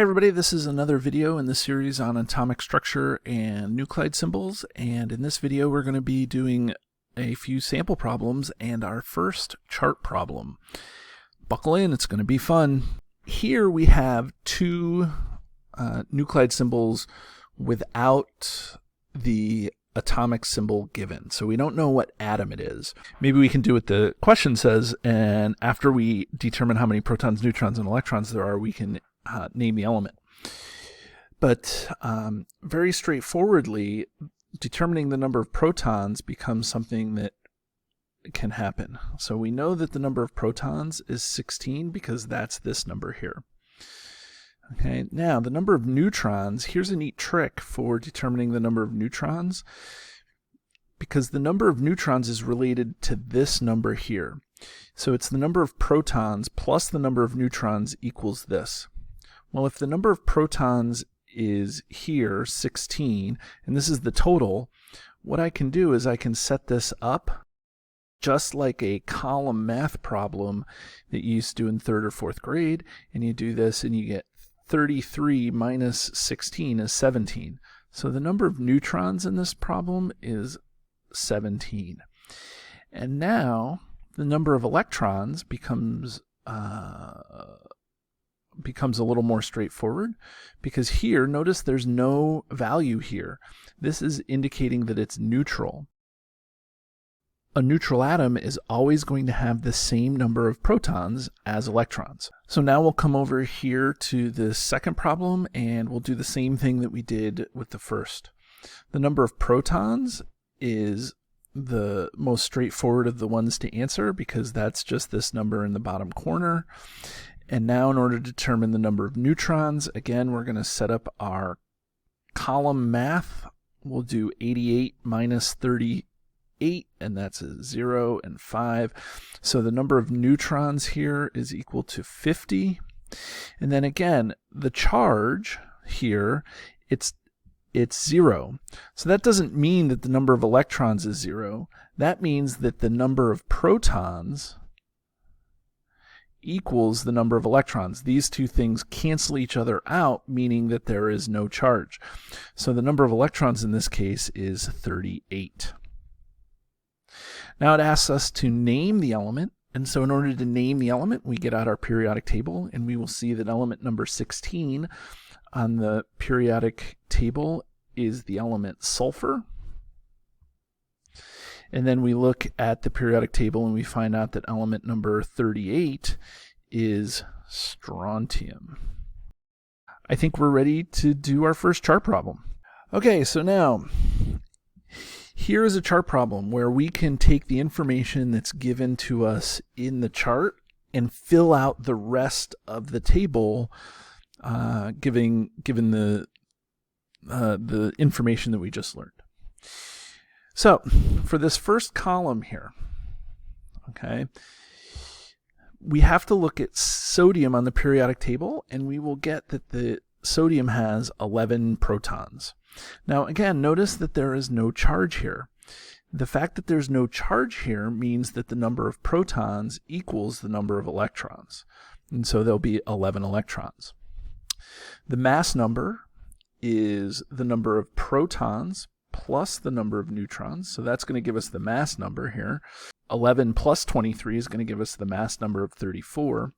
Hey everybody, this is another video in the series on atomic structure and nuclide symbols, and in this video we're going to be doing a few sample problems and our first chart problem. Buckle in, it's going to be fun. Here we have two nuclide symbols without the atomic symbol given, so we don't know what atom it is. Maybe we can do what the question says, and after we determine how many protons, neutrons, and electrons there are, we can name the element. But very straightforwardly, determining the number of protons becomes something that can happen. So we know that the number of protons is 16 because that's this number here. Okay, now the number of neutrons, here's a neat trick for determining the number of neutrons, because the number of neutrons is related to this number here. So it's the number of protons plus the number of neutrons equals this. Well, if the number of protons is here, 16, and this is the total, what I can do is I can set this up just like a column math problem that you used to do in 3rd or 4th grade, and you do this and you get 33 minus 16 is 17. So the number of neutrons in this problem is 17. And now the number of electrons becomes a little more straightforward, because here, notice there's no value here. This is indicating that it's neutral. A neutral atom is always going to have the same number of protons as electrons. So now we'll come over here to the second problem and we'll do the same thing that we did with the first. The number of protons is the most straightforward of the ones to answer because that's just this number in the bottom corner. And now in order to determine the number of neutrons, again, we're going to set up our column math. We'll do 88 minus 38, and that's a 0 and 5. So the number of neutrons here is equal to 50. And then again, the charge here, it's 0. So that doesn't mean that the number of electrons is 0. That means that the number of protons equals the number of electrons. These two things cancel each other out, meaning that there is no charge. So the number of electrons in this case is 38. Now it asks us to name the element, and so in order to name the element, we get out our periodic table, and we will see that element number 16 on the periodic table is the element sulfur. And then we look at the periodic table and we find out that element number 38 is strontium. I think we're ready to do our first chart problem. Okay, so now here is a chart problem where we can take the information that's given to us in the chart and fill out the rest of the table given the information that we just learned. So for this first column here, okay, we have to look at sodium on the periodic table, and we will get that the sodium has 11 protons. Now again, notice that there is no charge here. The fact that there's no charge here means that the number of protons equals the number of electrons, and so there'll be 11 electrons. The mass number is the number of protons plus the number of neutrons, so that's going to give us the mass number here. 11 plus 23 is going to give us the mass number of 34.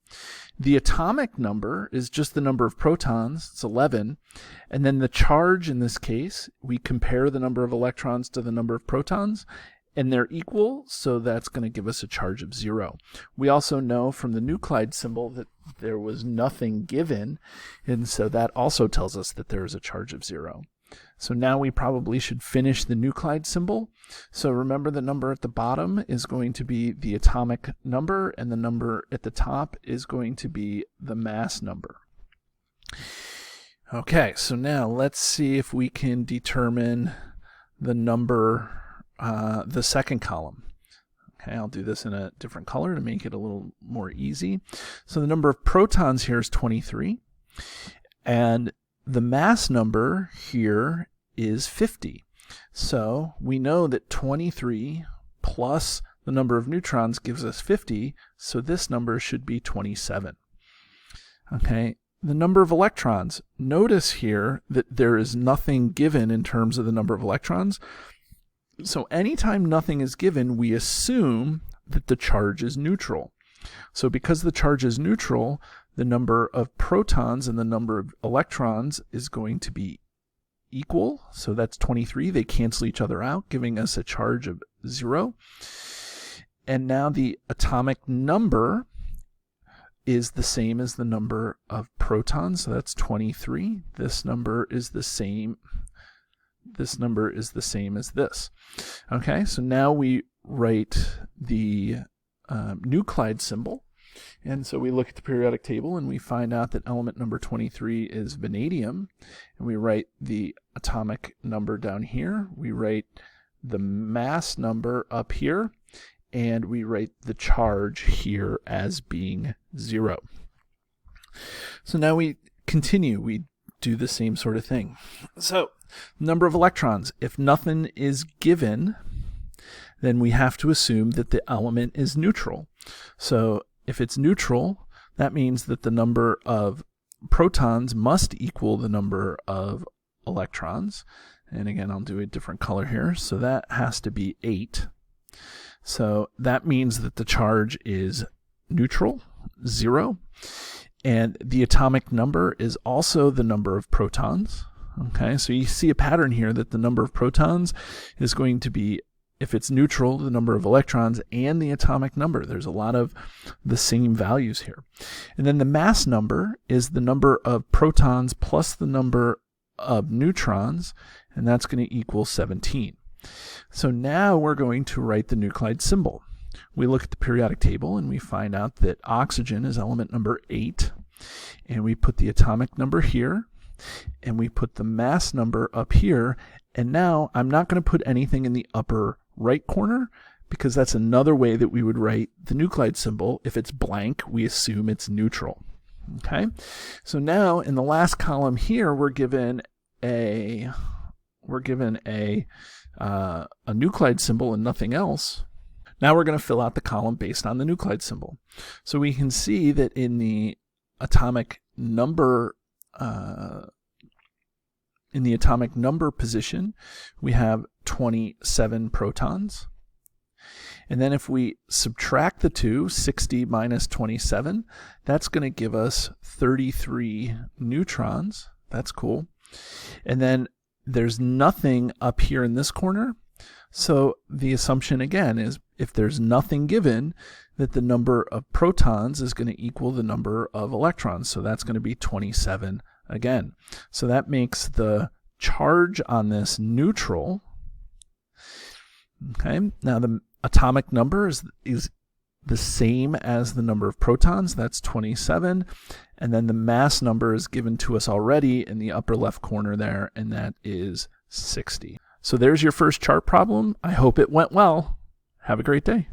The atomic number is just the number of protons, it's 11, and then the charge in this case, we compare the number of electrons to the number of protons, and they're equal, so that's going to give us a charge of 0. We also know from the nuclide symbol that there was nothing given, and so that also tells us that there is a charge of 0. So now we probably should finish the nuclide symbol. So remember, the number at the bottom is going to be the atomic number, and the number at the top is going to be the mass number. Okay, so now let's see if we can determine the number, the second column. Okay, I'll do this in a different color to make it a little more easy. So the number of protons here is 23, and the mass number here is 50. So we know that 23 plus the number of neutrons gives us 50, so this number should be 27. Okay, the number of electrons. Notice here that there is nothing given in terms of the number of electrons. So anytime nothing is given, we assume that the charge is neutral. So because the charge is neutral, the number of protons and the number of electrons is going to be equal. So that's 23. They cancel each other out, giving us a charge of 0. And now the atomic number is the same as the number of protons, so that's 23. This number is the same. This number is the same as this. Okay, so now we write the nuclide symbol. And so we look at the periodic table and we find out that element number 23 is vanadium. And we write the atomic number down here. We write the mass number up here. And we write the charge here as being 0. So now we continue. We do the same sort of thing. So number of electrons. If nothing is given, then we have to assume that the element is neutral. So if it's neutral, that means that the number of protons must equal the number of electrons. And again, I'll do a different color here. So that has to be 8. So that means that the charge is neutral, 0. And the atomic number is also the number of protons. Okay, so you see a pattern here that the number of protons is going to be, if it's neutral, the number of electrons and the atomic number. There's a lot of the same values here. And then the mass number is the number of protons plus the number of neutrons, and that's going to equal 17. So now we're going to write the nuclide symbol. We look at the periodic table and we find out that oxygen is element number 8, and we put the atomic number here, and we put the mass number up here. And now I'm not going to put anything in the upper right corner, because that's another way that we would write the nuclide symbol. If it's blank, we assume it's neutral. Okay, so now in the last column here, we're given a nuclide symbol and nothing else. Now we're going to fill out the column based on the nuclide symbol. So we can see that in the atomic number position, we have 27 protons. And then if we subtract the two, 60 minus 27, that's going to give us 33 neutrons. That's cool. And then there's nothing up here in this corner. So the assumption again is, if there's nothing given, that the number of protons is going to equal the number of electrons. So that's going to be 27 again. So that makes the charge on this neutral. Okay, now the atomic number is the same as the number of protons. That's 27. And then the mass number is given to us already in the upper left corner there, and that is 60. So there's your first chart problem. I hope it went well. Have a great day.